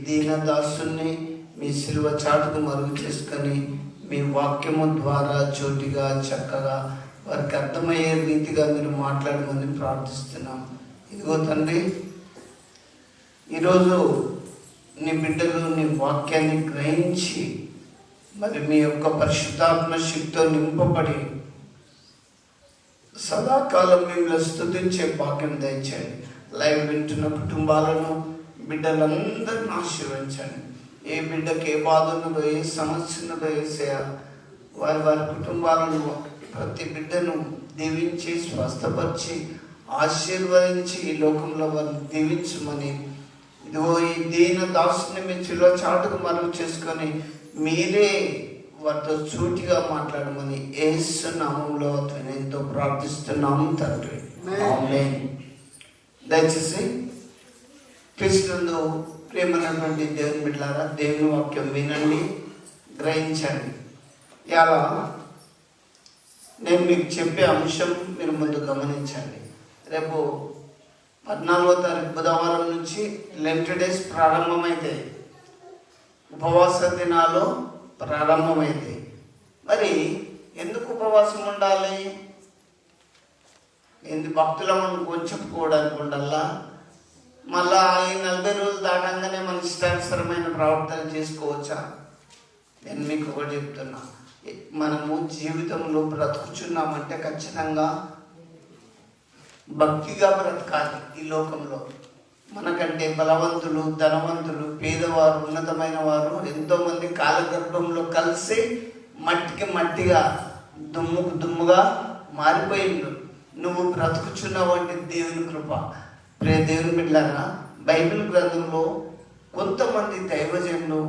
దీనదాసుని మీ శిలువ చాటుకు మరుగు చేసుకొని మీ వాక్యము ద్వారా చోటిగా చక్కగా వారికి అర్థమయ్యే రీతిగా మీరు మాట్లాడమని ప్రార్థిస్తున్నాం. ఇదిగో తండ్రి, ఈరోజు నీ బిడ్డలు నీ వాక్యాన్ని గ్రహించి మరి మీ యొక్క పరిశుద్ధాత్మ శక్తితో నింపబడి సదాకాలం మిమ్మల్ని స్తుతించే భాగ్యం దయచేయండి. లైవ్ వింటున్న కుటుంబాలను బిడ్డలందరిని ఆశీర్వదించండి. ఏ బిడ్డకి ఏ బాధ ఉన్నదో, ఏ సమస్య ఉన్నదో ఏసయ్యా, వారి వారి కుటుంబాలను ప్రతి బిడ్డను దీవించి స్వస్థపరిచి ఆశీర్వదించి ఈ లోకంలో వారిని దీవించమని, ఇదిగో ఈ దీన దాసుని మీ చిలువ చాటుకు మరుగు చేసుకొని మీరే వారితో సూటిగా మాట్లాడమని యేసు నామములో ఎంతో ప్రార్థిస్తున్నాము తండ్రి, ఆమేన్. దయచేసి క్రీస్తునందు ప్రేమైనటువంటి దేవుని బిడ్డలారా, దేవుని వాక్యం వినండి, గ్రహించండి. ఇలా నేను మీకు చెప్పే అంశం మీరు ముందు గమనించండి. రేపు 14వ తారీఖు బుధవారం నుంచి లెంట్ డేస్ ప్రారంభమైతాయి, ఉపవాస దినాలు ప్రారంభమైతాయి. మరి ఎందుకు ఉపవాసం ఉండాలి? భక్తులం అనుకొని చెప్పుకోవడానికి ఉండాలా? మళ్ళా ఈ 40 రోజులు దాటంగానే మన ఇష్టానుసరమైన ప్రవర్తన చేసుకోవచ్చా? నేను మీకు ఒకటి చెప్తున్నా, మనము జీవితంలో బ్రతుకుచున్నామంటే ఖచ్చితంగా భక్తిగా బ్రతకాలి. ఈ లోకంలో మనకంటే బలవంతులు, ధనవంతులు, పేదవారు, ఉన్నతమైన వారు ఎంతోమంది కాలగర్భంలో కలిసి మట్టికి మట్టిగా, దుమ్ముకు దుమ్ముగా మారిపోయిండు. నువ్వు బ్రతుకుచున్నావు అంటే దేవుని కృప. ప్రియ దేవుని బిడ్డలారా, బైబిల్ గ్రంథంలో కొంతమంది దైవజనులు,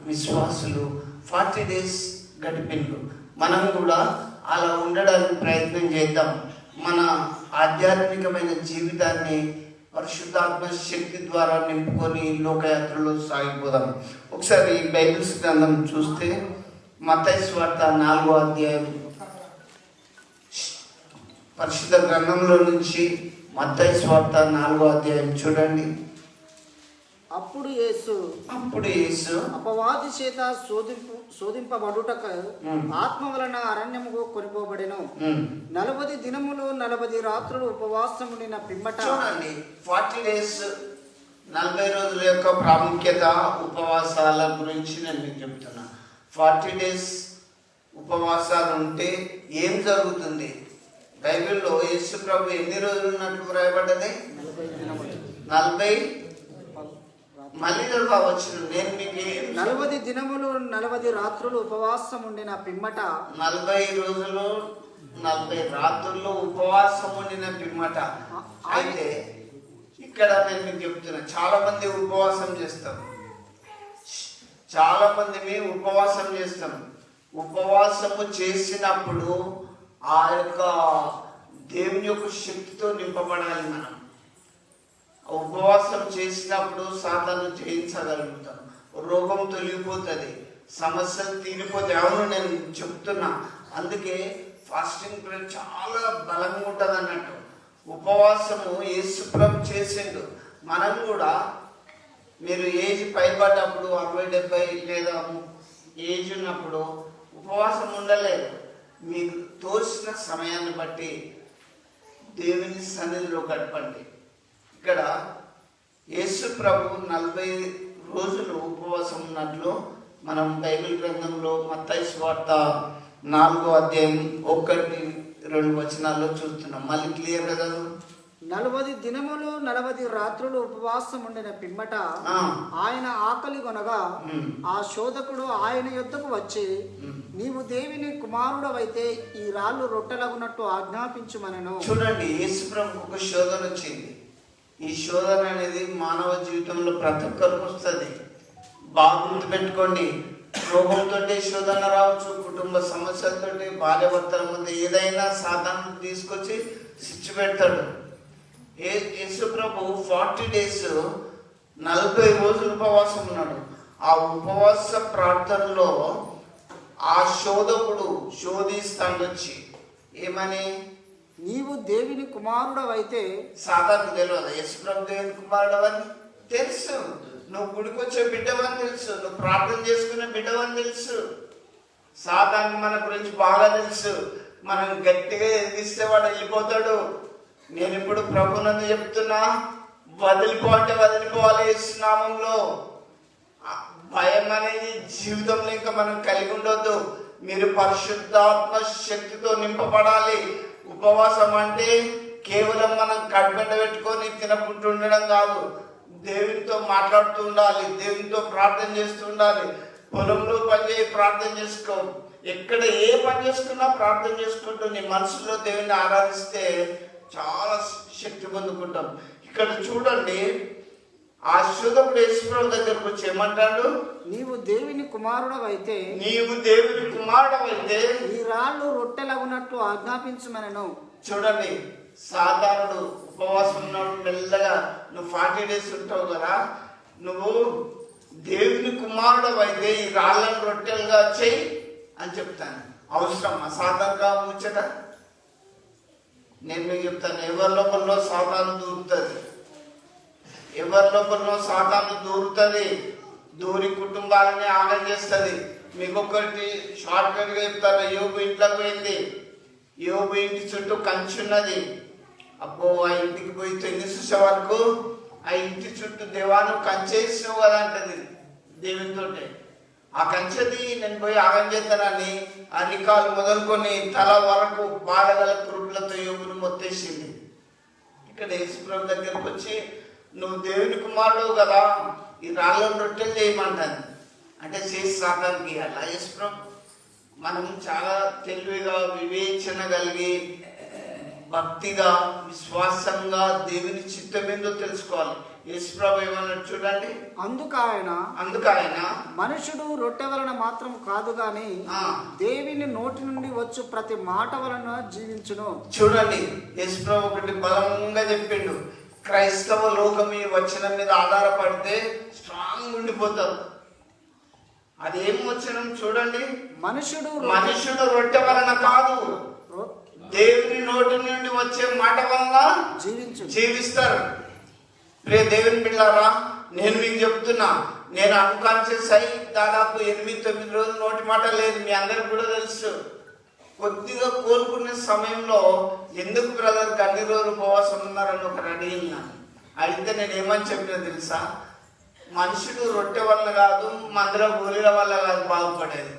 విశ్వాసులు 40 డేస్ గడిపిండు. మనం కూడా అలా ఉండడానికి ప్రయత్నం చేద్దాం. మన ఆధ్యాత్మికమైన జీవితాన్ని పరిశుద్ధాత్మ శక్తి ద్వారా నింపుకొని లోకయాత్రలో సాగిపోదాం. ఒకసారి బైబిల్స్ గ్రంథం చూస్తే మత్తయి సువార్త 4వ అధ్యాయం, పరిశుద్ధ గ్రంథంలో నుంచి మత్తయి సువార్త 4వ అధ్యాయం చూడండి. అప్పుడు యేసు అపవాది చేత శోధింపబడుటకు ఆత్మ వలన అరణ్యముకు కొనిపోబడెను. 40 దినములు 40 రాత్రులు ఉపవాసం ఉండిన పిమ్మట. చూడండి, 40 డేస్ 40 రోజుల యొక్క ప్రాముఖ్యత, ఉపవాసాల గురించి నేను మీకు చెప్తున్నా. 40 డేస్ ఉపవాసాలు ఉంటే ఏం జరుగుతుంది? బైబిల్లో యేసు ప్రభు ఎన్ని రోజులు ఉన్నట్లు వ్రాయబడ్డది? 40. మళ్ళీ కావచ్చు. నేను మీకు 40 దినములు 40 రాత్రులు ఉపవాసం ఉండిన పిమ్మట. 40 రోజులు 40 రాత్రులు ఉపవాసం ఉండిన పిమ్మట. అయితే ఇక్కడ నేను మీకు చెప్తున్నా, చాలా మంది ఉపవాసం చేస్తాం. ఉపవాసము చేసినప్పుడు ఆ యొక్క దేవుని యొక్క శక్తితో నింపబడాలి. మనం ఉపవాసం చేసినప్పుడు సాతాను జయించగలుగుతాం, రోగం తొలగిపోతుంది, సమస్యలు తీరిపోతాయి. అవును, నేను చెప్తున్నా. అందుకే ఫాస్టింగ్ పీరియడ్ చాలా బలంగా ఉంటుంది అన్నట్టు. ఉపవాసము యేసు ప్రభు చేసిండు. మనం కూడా, మీరు ఏజ్ పైబడ్డప్పుడు 60-70 లేదా ఏజ్ ఉన్నప్పుడు ఉపవాసం ఉండలేదు. మీకు తోచిన సమయాన్ని బట్టి దేవుని సన్నిధిలో గడపండి. ఇక్కడ యేసు ప్రభు 40 రోజులు ఉపవాసం ఉన్నట్లు మనం బైబిల్ గ్రంథంలో మత్తయి సువార్త 4వ అధ్యాయం 1-2 వచనాల్లో చూస్తున్నాం. మళ్ళీ క్లియర్ కదా? 40 దినములు 40 రాత్రులు ఉపవాసం ఉండిన పిమ్మట ఆయన ఆకలి కొనగా ఆ శోధకుడు ఆయన యొద్దకు వచ్చి, నీవు దేవుని కుమారుడవైతే ఈ రాళ్ళు రొట్టెలగునట్టు ఆజ్ఞాపించుమనెను. చూడండి, యేసు ప్రభుకు ఒక శోధన వచ్చింది. ఈ శోధన అనేది మానవ జీవితంలో ప్రతి ఒక్కరికి వస్తుంది. బాగా గుర్తుపెట్టుకోండి. రోగంతో శోధన రావచ్చు, కుటుంబ సమస్యలతో, భార్య భర్తల మధ్య ఏదైనా సాధన తీసుకొచ్చి శిక్ష పెడతాడు. యేసు ప్రభు 40 డేస్ 40 రోజులు ఉపవాసం ఉన్నాడు. ఆ ఉపవాస ప్రార్థనలో ఆ శోధకుడు శోధిస్తాడు వచ్చి, ఏమని? నీవు దేవుని కుమారుడవైతే. సాధారణ తెలియదు యేసు ప్రభు దేవుని కుమారుడు అని తెలుసు. నువ్వు గుడికొచ్చే బిడ్డవని తెలుసు, నువ్వు ప్రార్థన చేసుకునే బిడ్డవని తెలుసు. సాతాను మన గురించి బాగా తెలుసు. మనం గట్టిగా ఎదిగిస్తే వాడు వెళ్ళిపోతాడు. నేను ఇప్పుడు ప్రభునందు చెప్తున్నా, వదిలిపో అంటే వదిలిపోవాలి యేసు నామములో. భయం అనేది జీవితంలో ఇంకా మనం కలిగి ఉండొద్దు. మీరు పరిశుద్ధాత్మ శక్తితో నింపబడాలి. ఉపవాసం అంటే కేవలం మనం కడుపెండ పెట్టుకొని తినకుంటూ ఉండడం కాదు. దేవునితో మాట్లాడుతూ ఉండాలి, దేవునితో ప్రార్థన చేస్తూ ఉండాలి. పొలంలో పనిచేయి, ప్రార్థన చేసుకో. ఎక్కడ ఏ పని చేసుకున్నా ప్రార్థన చేసుకుంటూ నీ మనసులో దేవుని ఆరాధిస్తే చాలా శక్తి పొందుకుంటాం. ఇక్కడ చూడండి, ఆ శోధకుడు యేసుప్రభు దగ్గరకు వచ్చి ఏమంటాడు? నీవు దేవుని కుమారుడవైతే, నీవు దేవుని కుమారుడవైతే ఈ రాళ్ళు రొట్టెలగునట్లు ఆజ్ఞాపించమనను. చూడండి, సాధారణుడు ఉపవాసం ఉన్నాడు. మెల్లగా నువ్వు 40 days ఉంటావు కదా, నువ్వు దేవుని కుమారుడవైతే ఈ రాళ్ళను రొట్టెలుగా చెయ్యి అని చెప్తాను. అవసరమా సాధారణంగా ముచ్చట? నేను మీకు చెప్తాను, ఎవరి లోపల్లో సాతాను దూరుతుంది, ఎవరి లోపల్లో సాతాను దూరుతుంది, దూరి కుటుంబాలని ఆగం చేస్తుంది. మీకు ఒకటి షార్ట్ కట్ గా చెప్తాను. యోబు ఇంట్లోకి పోయింది. యోబు ఇంటి చుట్టూ కంచి ఉన్నది. అబ్బో, ఆ ఇంటికి పోయి తొంగి చూసే వరకు ఆ ఇంటి చుట్టూ దేవాను కంచేసినావు కదా అంటది దేవునితో. ఆ కంచెది నేను పోయి ఆగం చేస్తానని అరికాలు మొదలుకొని తల వరకు బాధగల కురుపులతో యోగును మొత్తేసింది. ఇక్కడ యేసుప్రభు దగ్గరకు వచ్చి, నువ్వు దేవుని కుమారుడు కదా, ఈ రాళ్ళను రొట్టెలు చేయమంటాను అంటే చేసి సాతానికి అలా. యేసుప్రభు మనం చాలా తెలివిగా వివేచన కలిగి భక్తిగా విశ్వాసంగా దేవుని చిత్తం ఏందో తెలుసుకోవాలి. యేసుప్రభు ఏమన్నాడు చూడండి, అందుకు ఆయన మనుషుడు రొట్టె వలన మాత్రం కాదు గాని దేవుని నోటి నుండి వచ్చు ప్రతి మాట వలన జీవించును. చూడండి, యేసుప్రభు ఒకటి బలంగా చెప్పిండు. క్రైస్తవ లోకం ఈ వచనం మీద ఆధారపడితే స్ట్రాంగ్ ఉండిపోతారు. అదేం వచనం చూడండి, మనుషుడు రొట్టె వలన కాదు, దేవుని నోటి నుండి వచ్చే మాట వలన జీవిస్తారు. ప్రియ దేవుని బిడ్డలారా, నేను మీకు చెప్తున్నా, నేను అన్కాన్షియస్ అయి దాదాపు 8-9 రోజులు నోటి మాట లేదు. మీ అందరికి కూడా తెలుసు. కొద్దిగా కోలుకునే సమయంలో ఎందుకు బ్రదర్ అన్ని రోజులు ఉపవాసం ఉన్నారని ఒక అడిగిన అడిగితే నేను ఏమని చెప్పినా తెలుసా? మనుషుడు రొట్టె వల్ల కాదు, మందిర గోళీల వల్ల కాదు బాగుపడేది.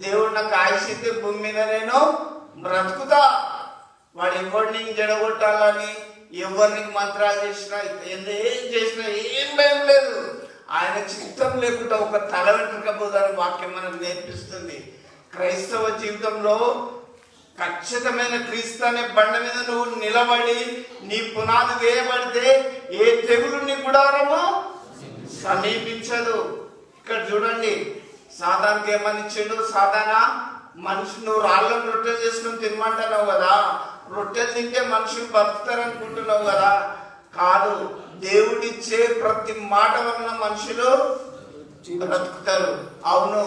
దేవుడు నాకు ఆయుషితే భూమి మీద నేను బ్రతుకుతా. వాడు ఎవరిని జడగొట్టాలని, ఎవరిని మంత్రాలు చేసినా, ఏం చేసినా ఏం భయం లేదు. ఆయన చిత్తం లేకుండా ఒక తల వెంట్రుకపోదని వాక్యం మనకు నేర్పిస్తుంది. క్రైస్తవ జీవితంలో ఖచ్చితమైన క్రీస్తు అనే బండ మీద నువ్వు నిలబడి నీ పునాది వేయబడితే ఏ తెగులు నీ గుడారము సమీపించదు. ఇక్కడ చూడండి, సాతానికి ఏమని ఇచ్చిండు? సాతానా, మనిషి నువ్వు రాళ్ళను రొట్టెలు చేసుకుని తినమంటున్నావు కదా, రొట్టెలు తింటే మనుషులు బతుకుతారనుకుంటున్నావు కదా. కాదు, దేవుడిచ్చే ప్రతి మాట వలన మనుషులు బ్రతుకుతారు. అవును,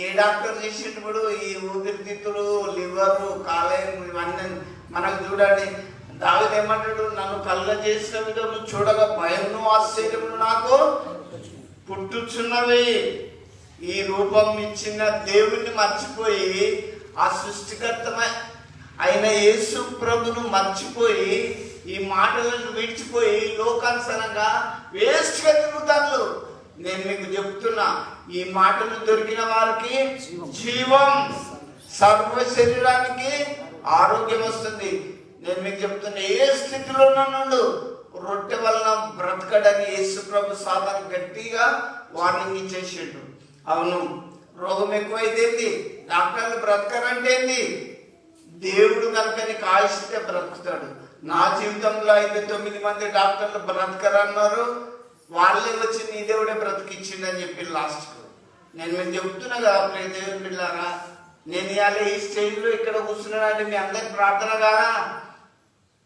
ఏ డాక్టర్ చేసేటప్పుడు ఈ ఊపిరితిత్తులు, లివరు, కాలేయం ఇవన్నీ మనకు చూడండి. దావీదు ఏమంటాడు? నన్ను కళ్ళ చేసిన విధము చూడగా భయము ఆశ్చర్యములు నాకు పుట్టుచున్నవి. ఈ రూపం ఇచ్చిన దేవుణ్ణి మర్చిపోయి, ఆ సృష్టికర్త అయిన యేసు ప్రభును మర్చిపోయి, ఈ మాటలను విడిచిపోయి లోకానుసరంగా వేస్ట్గా తిరుగుతారు. నేను మీకు చెప్తున్నా, ఈ మాటలు దొరికిన వారికి జీవం, సర్వ శరీరానికి ఆరోగ్యం వస్తుంది. నేను మీకు చెప్తున్నా, ఏ స్థితిలో నుండు రొట్టె వలన బ్రతకడని యేసు ప్రభు సాతాను గట్టిగా వార్నింగ్ ఇచ్చేసాడు. అవును, రోగం ఎక్కువైతేంది, డాక్టర్లు బ్రతకరంటే ఏంది? దేవుడు కనుక నీకు ఆయుష్తే బ్రతుకుతాడు. నా జీవితంలో అయితే 9 మంది డాక్టర్లు బ్రతకరన్నారు. వాళ్ళే వచ్చి నీ దేవుడే బ్రతికిచ్చిండని చెప్పి లాస్ట్కు. నేను మీకు చెప్తున్నా కదా ప్రియ దేవుని బిడ్డలారా, నేను ఇవాళ ఈ స్టేజ్లో ఇక్కడ కూర్చున్నానంటే మీ అందరికి ప్రార్థన కాదా?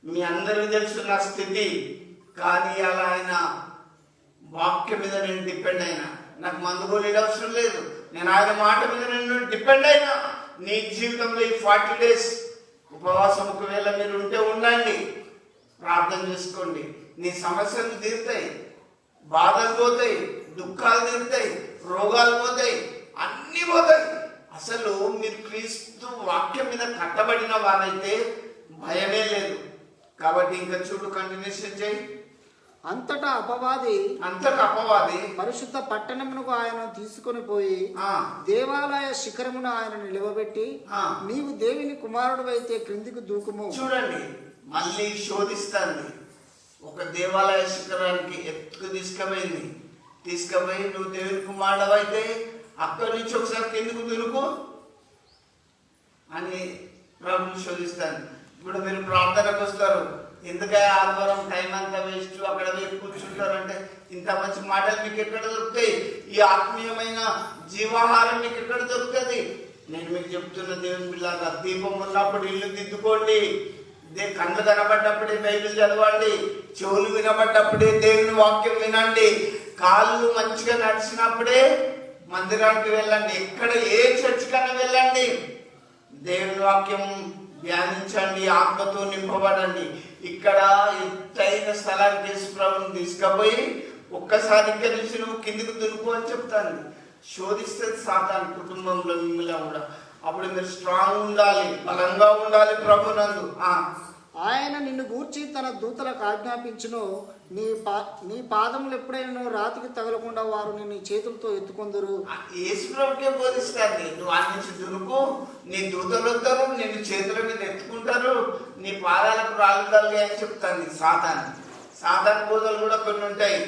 మీ అందరికీ తెలుసు నా స్థితి. కానీ అలా ఆయన వాక్యం మీద నేను డిపెండ్ అయినా. నాకు మందు గోళీలు అవసరం లేదు. నేను ఆయన మాట మీద నేను డిపెండ్ అయినా. నీ జీవితంలో ఈ 40 days ఉపవాసం ఒకవేళ మీరు ఉంటే ఉండండి, ప్రార్థన చేసుకోండి. నీ సమస్యలు తీరుతాయి, బాధలు పోతాయి, దుఃఖాలు తీరుతాయి, రోగాలు పోతాయి, అన్నీ పోతాయి. అసలు మీరు క్రీస్తు వాక్యం మీద కట్టబడిన వారైతే భయమే లేదు. కాబట్టి ఇంకా చూడు, కంటిన్యూషన్ చేయి. అంతటా అపవాది పరిశుద్ధ పట్టణమునకు ఆయన తీసుకొని పోయి దేవాలయ శిఖరమును ఆయన నిలవబెట్టి, నీవు దేవుని కుమారుడు అయితే క్రిందికి దూకుము. చూడండి, మళ్ళీ శోధిస్తాంది. ఒక దేవాలయ శిఖరానికి ఎత్తుకు తీసుకుపోయి నువ్వు దేవుని కుమారుడు అయితే అక్కడి నుంచి ఒకసారి కిందకు దులుకు అని ప్రభుని శోధిస్తాను. ఇప్పుడు మీరు ప్రార్థనకు వస్తారు, ఎందుకంటే ఆదివారం టైం అంతా వేస్ట్, అక్కడ వెళ్ళి కూర్చుంటారు అంటే ఇంత మంచి మాటలు మీకు ఎక్కడ దొరుకుతాయి? ఈ ఆత్మీయమైన జీవాహారం మీకు ఎక్కడ దొరుకుతుంది? నేను మీకు చెప్తున్న దేవుని బిడ్డలారా, దీపం ఉన్నప్పుడు ఇల్లు దిద్దుకోండి, కళ్ళు కనబడ్డప్పుడే బైబిల్ చదవండి, చెవులు వినబడ్డప్పుడే దేవుని వాక్యం వినండి, కాళ్ళు మంచిగా నడిచినప్పుడే మందిరానికి వెళ్ళండి, ఎక్కడ ఏ చర్చ్ కన్నా వెళ్ళండి, దేవుని వాక్యం ధ్యానించండి, ఆత్మతో నింపబడండి. ఇక్కడ ఎత్తైన స్థలానికి యేసు ప్రభువుని తీసుకుపోయి ఒక్కసారి ఇక్కడ నుంచి నువ్వు కిందికి దులుపు అని చెప్తాను. శోధిస్తుంది సాతాను కుటుంబంలో మిమ్మల్ని కూడా. అప్పుడు మీరు స్ట్రాంగ్ ఉండాలి, బలంగా ఉండాలి ప్రభునందు. ఆయన నిన్ను గూర్చి తన దూతలకు ఆజ్ఞాపించును, నీ పాదములు ఎప్పుడైనా రాతికి తగలకుండా వారు నిన్ను చేతులతో ఎత్తుకొందురు. యేసు ప్రభుకే బోధిస్తాను. నువ్వు ఆ నుంచి దురుకు, నీ దూతలు వస్తారు, నిన్ను చేతుల మీద ఎత్తుకుంటారు, నీ పాదాలకు రాలుతారు అని చెప్తాను. సాధారణ బోధలు కూడా కొన్ని ఉంటాయి.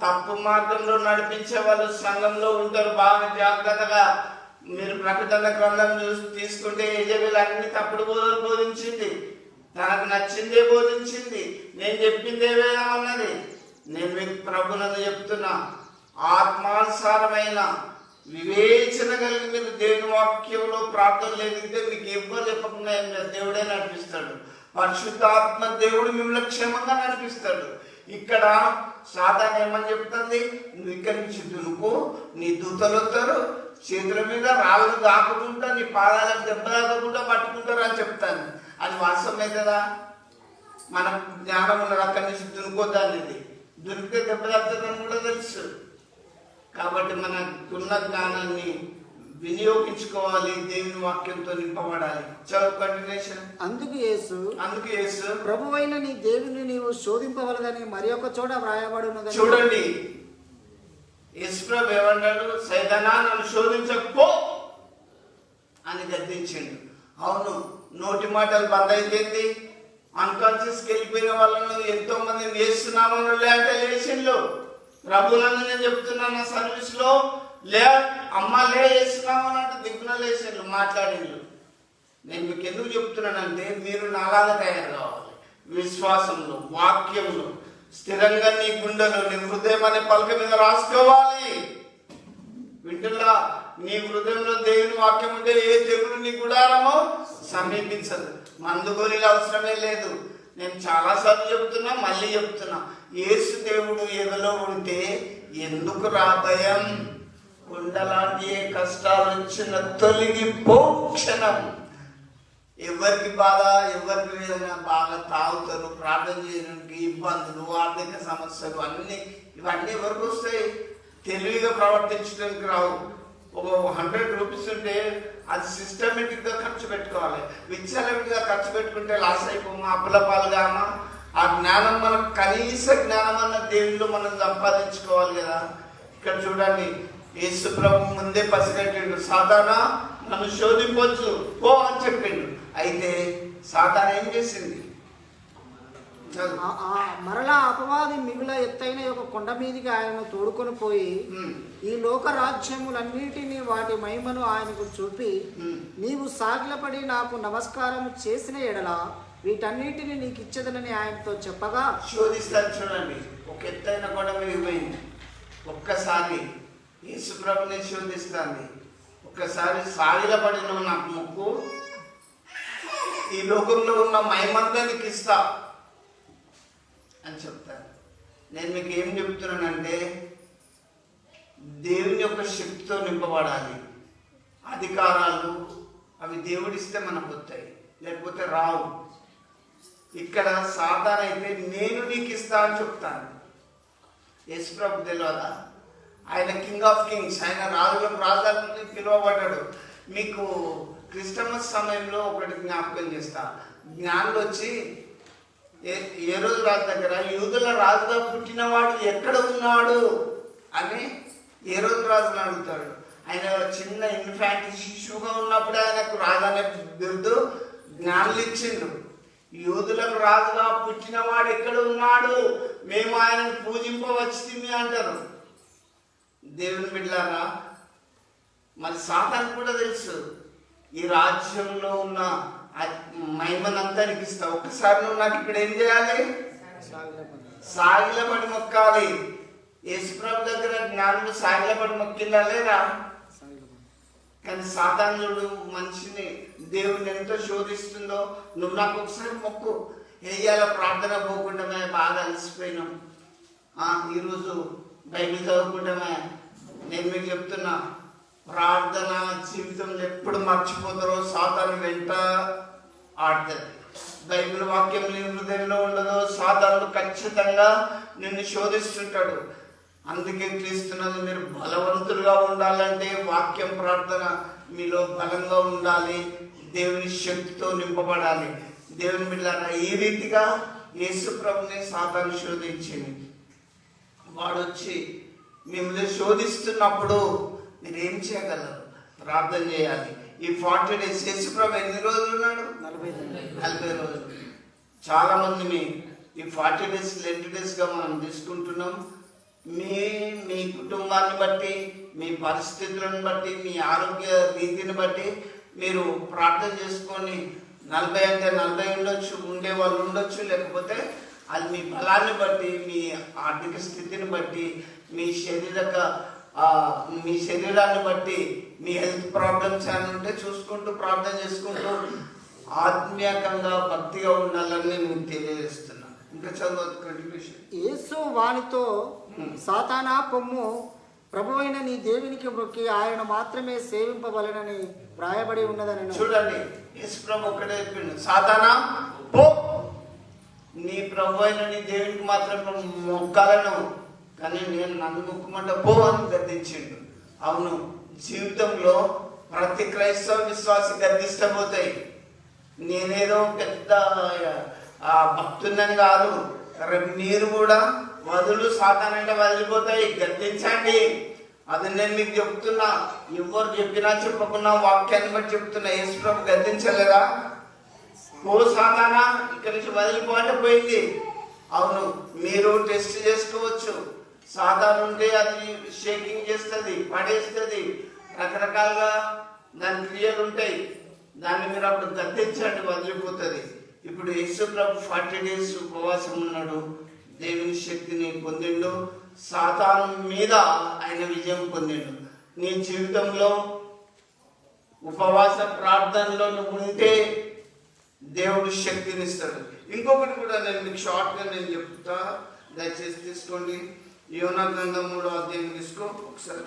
తప్పు మార్గంలో నడిపించే వాళ్ళు సంఘంలో ఉంటారు. బాగా జాగ్రత్తగా మీరు ప్రకటన గ్రంథం తీసుకుంటే యెజబెల్ అన్ని తప్పుడు బోధలు బోధించింది, తనకు నచ్చిందే బోధించింది, నేను చెప్పిందే వేయమన్నది. నేను మీకు ప్రభునందు చెప్తున్నా, ఆత్మానుసారమైన వివేచన కలిగి మీరు దేవుని వాక్యంలో ప్రార్థనలు ఎదిగితే మీకు ఎవ్వరు చెప్పకుండా దేవుడే నడిపిస్తాడు. పరిశుద్ధాత్మ దేవుడు మిమ్మల్ని క్షేమంగా నడిపిస్తాడు. ఇక్కడ సాధారణ ఏమని చెప్తుంది, నువ్వు ఇక్కడి నుంచి దులుపు, నీ దూతలు వస్తారు, చేతుల మీద రాళ్ళు దాక్కుంటా, నీ పాదాలకు దెబ్బ తాకకుండా పట్టుకుంటారు అని చెప్తాను. అది వాస్తవం అవుతుందా? మన జ్ఞానం ఉన్నది, అక్కడి నుంచి దునుకోద్దానిది, దునికితే దెబ్బ తాకుతుందని కూడా తెలుసు. కాబట్టి మనకున్న జ్ఞానాన్ని వినియోగించుకోవాలి, దేవుని వాక్యంతో నింపబడాలి. చదువు కంటిన్యూషన్. అందుకు యేసు ప్రభువైన నీ దేవుని నీవు శోధింపవలదని మరి ఒక చోట వ్రాయబడి ఉన్నది. చూడండి, యేసు ప్రభు ఏమన్నాడు? సైతానా, నన్ను శోధించకపో అని గద్దించిండు. అవును, నోటి మాటలు బంద్ అయిపోయింది. అన్కాన్షియస్కి వెళ్ళిపోయిన వాళ్ళను ఎంతో మందిని వేస్తున్నాము అంటే లేచిండ్లు. ప్రభులను నేను చెప్తున్నాను, సర్వీస్ లో అమ్మ వేస్తున్నాము అంటే దిక్కున లేచిండ్లు, మాట్లాడిండ్లు. నేను మీకు ఎందుకు చెప్తున్నానంటే మీరు నాలాగా తయారు కావాలి. విశ్వాసంలో, వాక్యంలో స్థిరంగా నీ గుండెలు, నీ హృదయం అనే పలక మీద రాసుకోవాలి. వింటున్నా, నీ హృదయంలో దేవుని వాక్యం ఉంటే ఏ తెగులు నీ గుడారమో సమీపించదు. మందు గోరీలు అవసరమే లేదు. నేను చాలాసార్లు చెప్తున్నా, మళ్ళీ చెప్తున్నా, యేసు దేవుడు ఎదలో ఉంటే ఎందుకు భయం? కొండలాంటి ఏ కష్టాలు వచ్చిన తొలగిపో క్షణం. ఎవరికి బాధ, ఎవరికి వేదన, బాగా తాగుతారు, ప్రార్థన చేయడానికి ఇబ్బందులు, ఆర్థిక సమస్యలు, ఇవన్నీ ఎవరికి వస్తాయి? తెలివిగా ప్రవర్తించడానికి రావు. ఒక 100 రూపీస్ ఉంటే అది సిస్టమేటిక్గా ఖర్చు పెట్టుకోవాలి. విచ్చలవిడిగా ఖర్చు పెట్టుకుంటే లాస్ అయిపోమా, అప్పుల పాలుగామా? ఆ జ్ఞానం, మనకు కనీస జ్ఞానం అన్న దేవుళ్ళు మనం సంపాదించుకోవాలి కదా. ఇక్కడ చూడండి, యేసు ప్రభు ముందే పసిగట్టిండు, సాతానా నన్ను శోధించవచ్చు పో అని చెప్పిండు. అయితే సాతానా ఏం చేసింది? మరలా అపవాది మిగుల ఎత్తైన ఒక కొండ మీదికి ఆయనను తోడుకొని పోయి ఈ లోక రాజ్యములన్నిటినీ వాటి మహిమను ఆయనకు చూపి, నీవు సాగిలపడి నాకు నమస్కారం చేసిన ఎడల వీటన్నిటిని నీకు ఇచ్చేదనని ఆయనతో చెప్పగా. శోధిస్తాను చూడండి, ఒక ఎత్తైన కొండ మీదకి పోయింది. ఒక్కసారి యేసు ప్రభుని శోధిస్తాంది. ఒక్కసారి సాగిలపడిన నాకు ముక్కు, ఈ లోకంలో ఉన్న మహిమంతా నీకు ఇస్తా అని చెప్తాను. నేను మీకు ఏం చెప్తున్నానంటే, దేవుని యొక్క శక్తితో నింపబడాలి. అధికారాలు అవి దేవుడిస్తే మనకు వస్తాయి, లేకపోతే రావు. ఇక్కడ సాతాను అయితే నేను నీకు ఇస్తా అని చెప్తాను. యేసు ప్రభు తెలియదా? ఆయన కింగ్ ఆఫ్ కింగ్స్, ఆయన రాజులకు రాజులని పిలువబడ్డాడు. మీకు క్రిస్టమస్ సమయంలో ఒకటి జ్ఞాపకం చేస్తా. జ్ఞానులు వచ్చి హేరోదు రాజు దగ్గర యూదుల రాజుగా పుట్టినవాడు ఎక్కడ ఉన్నాడు అని హేరోదు రాజుని అడుగుతాడు. ఆయన చిన్న ఇన్ఫాంట్ శిశువుగా ఉన్నప్పుడే ఆయనకు రాజు అనే బిరుదు జ్ఞానులు ఇచ్చిండ్రు. యూదులకు రాజుగా పుట్టినవాడు ఎక్కడ ఉన్నాడు, మేము ఆయనను పూజింపవచ్చింది అంటారు. దేవుని బిడ్డలారా, మరి సాతాను కూడా తెలుసు ఈ రాజ్యంలో ఉన్న మహిమనంతా నీకు ఇస్తా, ఒక్కసారి నువ్వు నాకు ఇక్కడ ఏం చేయాలి, సాగిలపడి మొక్కాలి. యేసుప్రభు దగ్గర జ్ఞానులు సాగిలపడి మొక్కిందా లేదా? కానీ సాతానుడు మనిషిని దేవుని ఎంతో శోధిస్తుందో. నువ్వు నాకు ఒకసారి మొక్కు, వేయాల ప్రార్థన పోకుండా బాగా అలసిపోయినాం, ఈరోజు బైబిల్ చదువుకుంటామే. నేను మీకు చెప్తున్నా, ప్రార్థన జీవితంలో ఎప్పుడు మర్చిపోతారో సాతాను వెంట ఆడుతుంది. బైబిల్ వాక్యం నీ హృదయంలో ఉండదో సాతానుడు ఖచ్చితంగా నిన్ను శోధిస్తుంటాడు. అందుకే క్రీస్తున్నది మీరు బలవంతులుగా ఉండాలంటే వాక్యం ప్రార్థన మీలో బలంగా ఉండాలి, దేవుని శక్తితో నింపబడాలి. దేవుని బిడ్డలారా, ఈ రీతిగా యేసు ప్రభుని సాతాను శోధించింది. వాడు వచ్చి మిమ్మల్ని శోధిస్తున్నప్పుడు మీరు ఏం చేయగలరు? ప్రార్థన చేయాలి. ఈ 40 days యేసు ప్రభు ఎన్ని రోజులు ఉన్నాడు? 40 రోజులు. చాలా మందిని ఈ 40 days లెంట్ డేస్గా మనం తీసుకుంటున్నాం. మీ కుటుంబాన్ని బట్టి, మీ పరిస్థితులను బట్టి, మీ ఆరోగ్య రీతిని బట్టి మీరు ప్రార్థన చేసుకొని 40 అంటే 40 ఉండొచ్చు, ఉండే వాళ్ళు ఉండొచ్చు, లేకపోతే అది మీ బలాన్ని బట్టి, మీ ఆర్థిక స్థితిని బట్టి, మీ శరీరాన్ని బట్టి, మీ హెల్త్ ప్రాబ్లమ్స్ అని ఉంటే చూసుకుంటూ ప్రార్థన చేసుకుంటూ ఆత్మీయంగా భక్తిగా ఉండాలని మీకు తెలియజేస్తున్నా. ఇంకా చదువు కంటిన్యూషన్. యేసు వానితో, సాతానా పొమ్ము, ప్రభువైన నీ దేవునికి మొక్కి ఆయన మాత్రమే సేవింపవలెనని వ్రాయబడి ఉన్నదని. చూడండి, యేసు ప్రభు ఒక్కడే చెప్పిండు, సాతానా పో, నీ ప్రభు అయిన నీ దేవునికి మాత్రం మొక్కాలను, కానీ నేను నన్ను మొక్కమంటే పో అని గద్దించిండు. అవును, జీవితంలో ప్రతి క్రైస్తవ విశ్వాసి గద్దిస్తపోతాయి. నేనేదో పెద్ద భక్తున్నని కాదు, రేపు మీరు కూడా వదులు సాతానంటే వదిలిపోతాయి, గద్దించండి. అది నేను మీకు చెప్తున్నా, ఎవరు చెప్పినా చెప్పకున్నా వాక్యాన్ని బట్టి చెప్తున్నా. యేసు ప్రభు గద్దించలేదా? ఓ సాతానా ఇక్కడి నుంచి వదిలిపోతే పోయింది. అవును, మీరు టెస్ట్ చేసుకోవచ్చు. సాతాను ఉంటే అది షేకింగ్ చేస్తుంది, పడేస్తుంది, రకరకాలుగా దాని క్రియలు ఉంటాయి. దాన్ని మీరు అప్పుడు గద్దించండి, వదిలిపోతుంది. ఇప్పుడు యేసు ప్రభు 40 days ఉపవాసం ఉన్నాడు, దేవుని శక్తిని పొందిండు, సాతాను మీద ఆయన విజయం పొందిండు. నీ జీవితంలో ఉపవాస ప్రార్థనలో నువ్వు ఉంటే దేవుడు శక్తిని ఇస్తాడు. ఇంకొకటి కూడా నేను మీకు షార్ట్గా నేను చెప్తా, దయచేసి తీసుకోండి. యోనా గ్రంథం 3వ అధ్యాయం తీసుకో ఒకసారి.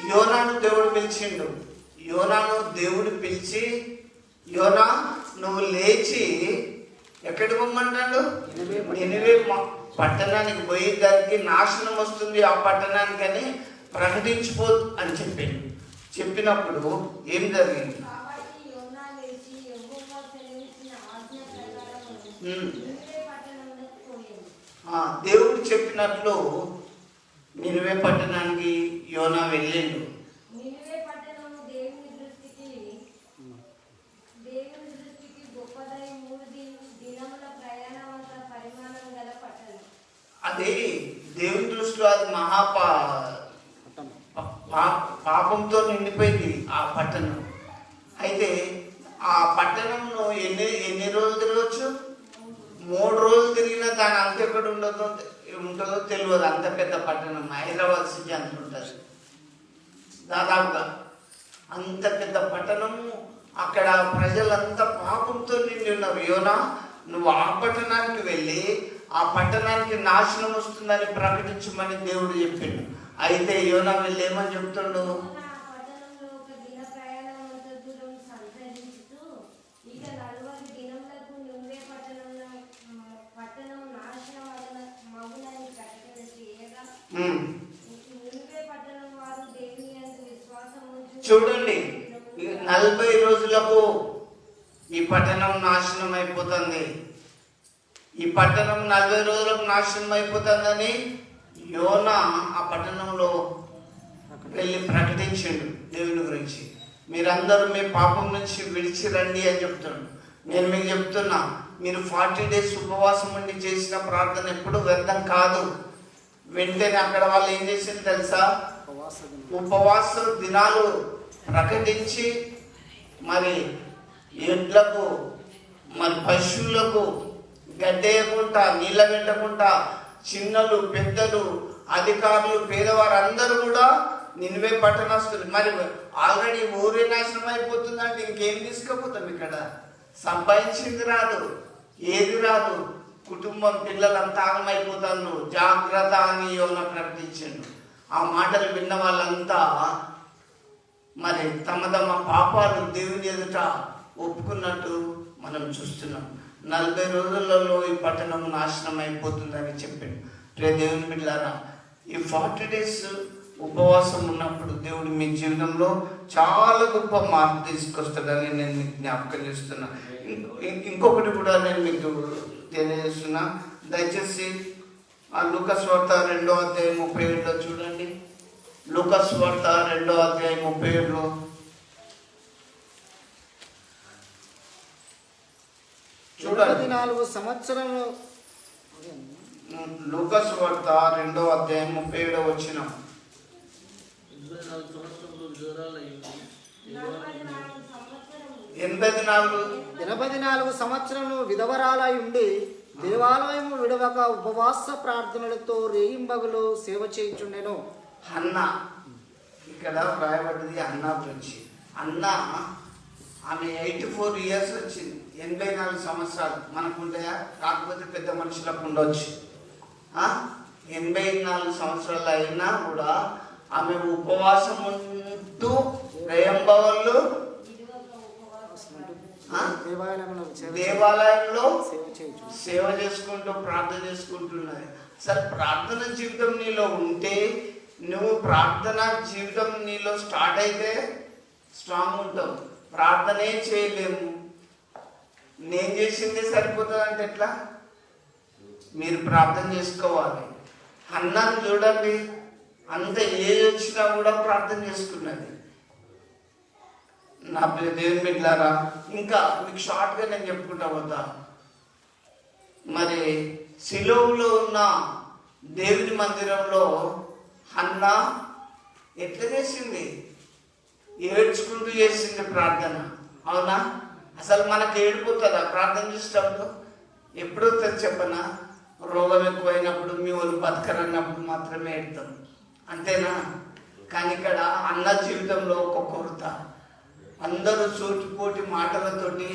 యోనాను దేవుడు పిలిచిండు. యోనాను దేవుడు పిలిచి, యోనా నువ్వు లేచి ఎక్కడికి పోమంటాడు? నినివే పట్టణానికి పోయి దానికి నాశనం వస్తుంది ఆ పట్టణానికి అని ప్రకటించిపో అని చెప్పిండు. చెప్పినప్పుడు ఏం జరిగింది? దేవుడు చెప్పినట్లు నినివే పట్టణానికి యోనా వెళ్ళిండు. అది దేవుని దృష్టిలో అది పాపంతో నిండిపోయింది ఆ పట్టణం. అయితే ఆ పట్టణంలో ఎన్ని రోజులు తిరగచ్చు? 3 రోజులు తిరిగినా దాని అంత ఎక్కడ ఉంటుందో తెలియదు. అంత పెద్ద పట్టణం, హైదరాబాద్ సిటీ అంత ఉంటుంది దాదాపుగా. అంత పెద్ద పట్టణము, అక్కడ ప్రజలంతా పాపంతో నిండి ఉన్నారు. యోనా నువ్వు ఆ పట్టణానికి వెళ్ళి ఆ పట్టణానికి నాశనం వస్తుందని ప్రకటించమని దేవుడు చెప్పిండు. అయితే యోనా వెళ్ళి ఏమని చెప్తుండు? చూడండి, 40 రోజులకు ఈ పట్టణం నాశనం అయిపోతుంది. ఈ పట్టణం 40 రోజులకు నాశనం అయిపోతుందని యోనా ఆ పట్టణంలో వెళ్ళి ప్రకటించాడు దేవుని గురించి. మీరందరూ మీ పాపం నుంచి విడిచి రండి అని చెప్తున్నాడు. నేను మీకు చెప్తున్నా, మీరు 40 days ఉపవాసం ఉండి చేసిన ప్రార్థన ఎప్పుడు వ్యర్థం కాదు. వెంటనే అక్కడ వాళ్ళు ఏం చేసింది తెలుసా? ఉపవాస దినాలు ప్రకటించి మరి ఎడ్లకు మరి పశువులకు గడ్డేయకుండా, నీళ్ళ పెట్టకుండా, చిన్నలు పెద్దలు అధికారులు పేదవారు అందరూ కూడా నిన్వే పట్టణస్తులు. మరి ఆల్రెడీ ఊరే నాశనం అయిపోతుందంటే ఇంకేం తీసుకుపోతాం? ఇక్కడ సంపాదించింది రాదు, ఏది రాదు. కుటుంబం పిల్లలంతా ఆగమైపోతాను. జాగ్రత్త అని యోన ప్రకటించాడు. ఆ మాటలు విన్న వాళ్ళంతా మరి తమ తమ పాపాలు దేవుని ఎదుట ఒప్పుకున్నట్టు మనం చూస్తున్నాం. 40 రోజులలో ఈ పట్టణం నాశనం అయిపోతుందని చెప్పాడు. ప్రియ దేవుని బిడ్డలారా, ఈ 40 days ఉపవాసం ఉన్నప్పుడు దేవుడు మీ జీవితంలో చాలా గొప్ప మార్పు తీసుకొస్తాడని నేను మీకు జ్ఞాపకం చేస్తున్నా. ఇంకొకటి కూడా నేను మీకు తెలియజేస్తున్నా. దయచేసి ఆ లూకాసు వార్త 2వ అధ్యాయం 37లో చూడండి. లూకాసు వార్త 2వ అధ్యాయం 37లో చూడండి. 4 సంవత్సరంలో లూకాసు వార్త 2వ అధ్యాయం 37 వచ్చిన 84 సంవత్సరంలో విధవరాలై ఉండి దేవాలయం విడవక ఉపవాస ప్రార్థనలతో రేయింబగులు సేవ చేయుచుండెను. అన్న ఇక్కడ రాయబడ్డది అన్న గురించి. అన్న ఆమె 84 years వచ్చింది. 84 సంవత్సరాలు మనకుంటాయా? కాకపోతే పెద్ద మనుషులకు ఉండొచ్చు. 84 సంవత్సరాలు అయినా కూడా ఆమె ఉపవాసం ఉంటూ రేయింబగళ్ళు దేవాలయంలో సేవ చేసుకుంటూ ప్రార్థన చేసుకుంటున్నది. అసలు ప్రార్థన జీవితం నీలో ఉంటే, నువ్వు ప్రార్థన జీవితం నీలో స్టార్ట్ అయితే స్ట్రాంగ్ ఉంటావు. ప్రార్థనే చేయలేము, నేను చేసిందే సరిపోతుంది అంటే ఎట్లా? మీరు ప్రార్థన చేసుకోవాలి. అన్నాను చూడండి, అంత ఏజ్ వచ్చినా కూడా ప్రార్థన చేసుకున్నది. నా దేవుని బిడ్డలారా, ఇంకా మీకు షార్ట్గా నేను చెప్పుకుంటా పోతా. మరి సిలువలో ఉన్న దేవుని మందిరంలో హన్న ఎట్లా చేసింది? ఏడ్చుకుంటూ చేసింది ప్రార్థన. అవునా? అసలు మనకు ఏడిపోతుందా ప్రార్థన చేసేటప్పుడు? ఎప్పుడు వస్తుంది చెప్పనా? రోగం ఎక్కువైనప్పుడు, మీ వాళ్ళు బతకరన్నప్పుడు మాత్రమే ఏడుతాం, అంతేనా? కానీ ఇక్కడ అన్న జీవితంలో ఒక కొరత. అందరూ సూటిపోటి మాటలతోటి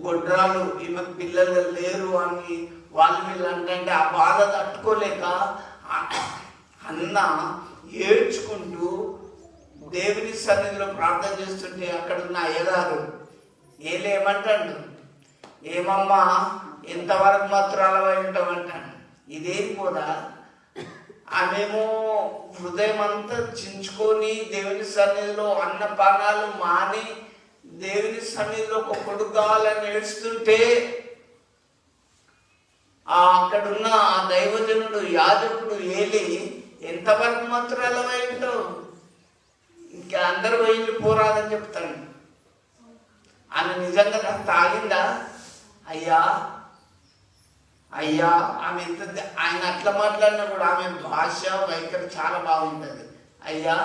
గొడ్రాలు ఈమెకు పిల్లలు లేరు అని వాళ్ళు వీళ్ళు అంటే ఆ బాధ తట్టుకోలేక అన్న ఏడ్చుకుంటూ దేవుని సన్నిధిలో ప్రార్థన చేస్తుంటే అక్కడ ఉన్న అయ్యగారు ఏమంటాడు? ఏమమ్మా ఎంతవరకు మాత్రం అలవై ఉంటామంటాడు. ఇదేం కూడా ఆమెమో హృదయం అంతా చించుకొని దేవుని సన్నిధిలో అన్నపానాలు మాని దేవుని సన్నిధిలో ఒక కొడుకు కావాలని ఏడుస్తుంటే అక్కడున్న ఆ దైవజనుడు యాజకుడు ఏలి ఎంతవరకు మాత్రం అలవై ఉంటావు, ఇంకా అందరూ వెళ్ళి పోరాదని చెప్తాడు. ఆమె నిజంగా తాగిందా? అయ్యా ఆమె ఎంత ఆయన అట్లా మాట్లాడినా కూడా ఆమె భాష వైఖరి చాలా బాగుంటుంది. అయ్యా,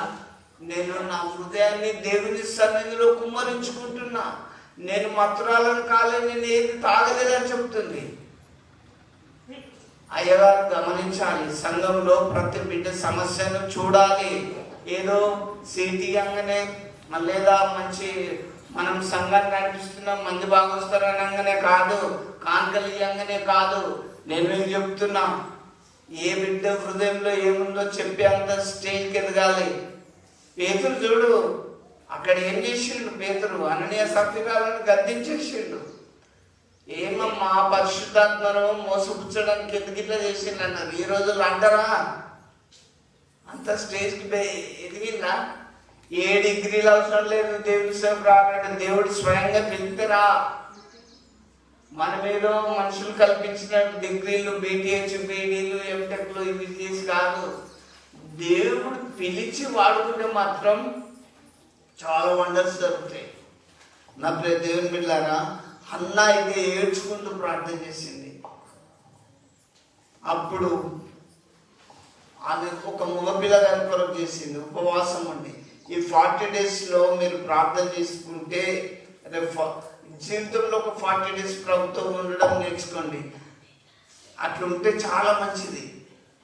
నేను నా హృదయాన్ని దేవుని సన్నిధిలో కుమ్మరించుకుంటున్నా, నేను మత్తురాలను కాలే, నేను ఏది తాగలేదని చెప్తుంది. అయ్యగారు గమనించాలి, సంఘంలో ప్రతి బిడ్డ సమస్యను చూడాలి. ఏదో సీటీ అనగానే లేదా మంచి మనం సంఘాన్ని నడిపిస్తున్నాం, మంది బాగా వస్తారు అనగానే కాదు, కానుకలు ఇవ్వగానే కాదు. నేను మీకు చెప్తున్నా, ఏ బిడ్డ హృదయంలో ఏముందో చెప్పే అంత స్టేజ్కి ఎదగాలి. పేతురు చూడు, అక్కడ ఏం చేసిండు? పేతురు అననీయ సఫీరాలను గద్దించేసిండు. ఏమమ్మా పరిశుద్ధాత్మను మోసపుచ్చడానికి ఎందుకు ఇట్లా చేసిండు అన్నారు. ఈ రోజుల్లో అంటారా? అంత స్టేజ్కి ఎదిగిందా? 7 డిగ్రీలు అవసరం లేదు దేవుని సేవకు రావాలంటే, దేవుడు స్వయంగా పిలిపిరా. మనమేదో మనుషులు కల్పించిన డిగ్రీలు, బీటీహెచ్, బీడీలు, ఎంటెక్లు ఇవి చేసి కాదు. దేవుడు పిలిచి వాడుకుంటే మాత్రం చాలా వండర్స్ జరుగుతాయి. నా ప్రియ దేవుని బిడ్డలారా, హన్నా అయితే ఏడ్చుకుంటూ ప్రార్థన చేసింది. అప్పుడు ఆమె ఒక మగపిల్లగారి కొరకు చేసింది, ఉపవాసం ఉండి. ఈ 40 డేస్లో మీరు ప్రార్థన చేసుకుంటే జీవితంలో ఒక 40 డేస్ ప్రభుత్వం ఉండడం నేర్చుకోండి. అట్లుంటే చాలా మంచిది.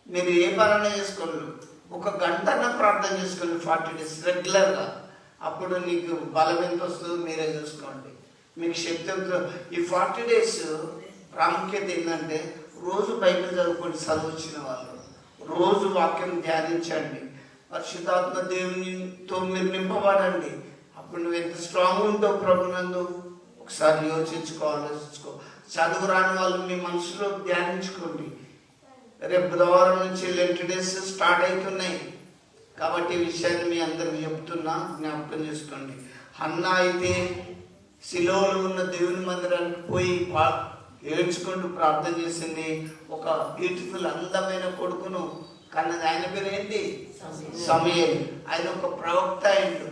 మీరు ఏ పనైనా చేసుకోండి, 1 గంటన్నా ప్రార్థన చేసుకోండి 40 డేస్ రెగ్యులర్గా. అప్పుడు నీకు బలం ఎంత వస్తుందో మీరే చూసుకోండి. మీకు శక్తి. ఈ 40 డేస్ ప్రాముఖ్యత ఏంటంటే, రోజు బైబిల్ చదువుకోండి. చదువుచ్చిన వాళ్ళు రోజు వాక్యం ధ్యానించండి. పరిశుద్ధాత్మ దేవునితో మీరు నింపబడండి. అప్పుడు నువ్వు ఎంత స్ట్రాంగ్ ఉంటావు ప్రభునందు ఒకసారి ఆలోచించుకో. చదువు రాని వాళ్ళు మీ మనసులో ధ్యానించుకోండి. రేపు బుధవారం నుంచి లెంట్ డేస్ స్టార్ట్ అవుతున్నాయి కాబట్టి ఈ విషయాన్ని మీ అందరికి చెప్తున్నా, జ్ఞాపకం చేసుకోండి. హన్నా అయితే శిలోలో ఉన్న దేవుని మందిరానికి పోయి ఏడ్చుకుంటూ ప్రార్థన చేసింది. ఒక బ్యూటిఫుల్ అందమైన కొడుకును కన్నది. ఆయన పేరు ఏంటి? సమూయేలు. ఆయన ఒక ప్రవక్త అయిండు.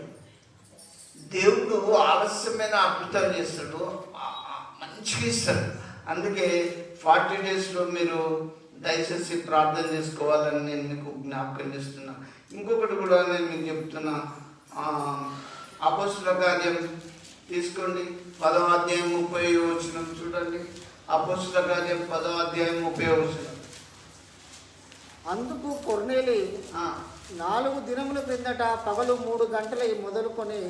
దేవుడు ఆలస్యమైన అద్భుతం చేస్తాడు, మంచిగా ఇస్తాడు. అందుకే 40 డేస్లో మీరు దయచేసి ప్రార్థన చేసుకోవాలని నేను మీకు జ్ఞాపకం చేస్తున్నా. ఇంకొకటి కూడా నేను మీకు చెప్తున్నా. అపోస్తుల కార్యం తీసుకోండి, 10వ అధ్యాయం 30వ వచనం చూడండి. అపోస్తుల కార్యం 10వ అధ్యాయం 30వ వచనం. అందుకు కొర్నేలి 4 దినముల క్రిందట పగలు 3 గంటల మొదలుకొని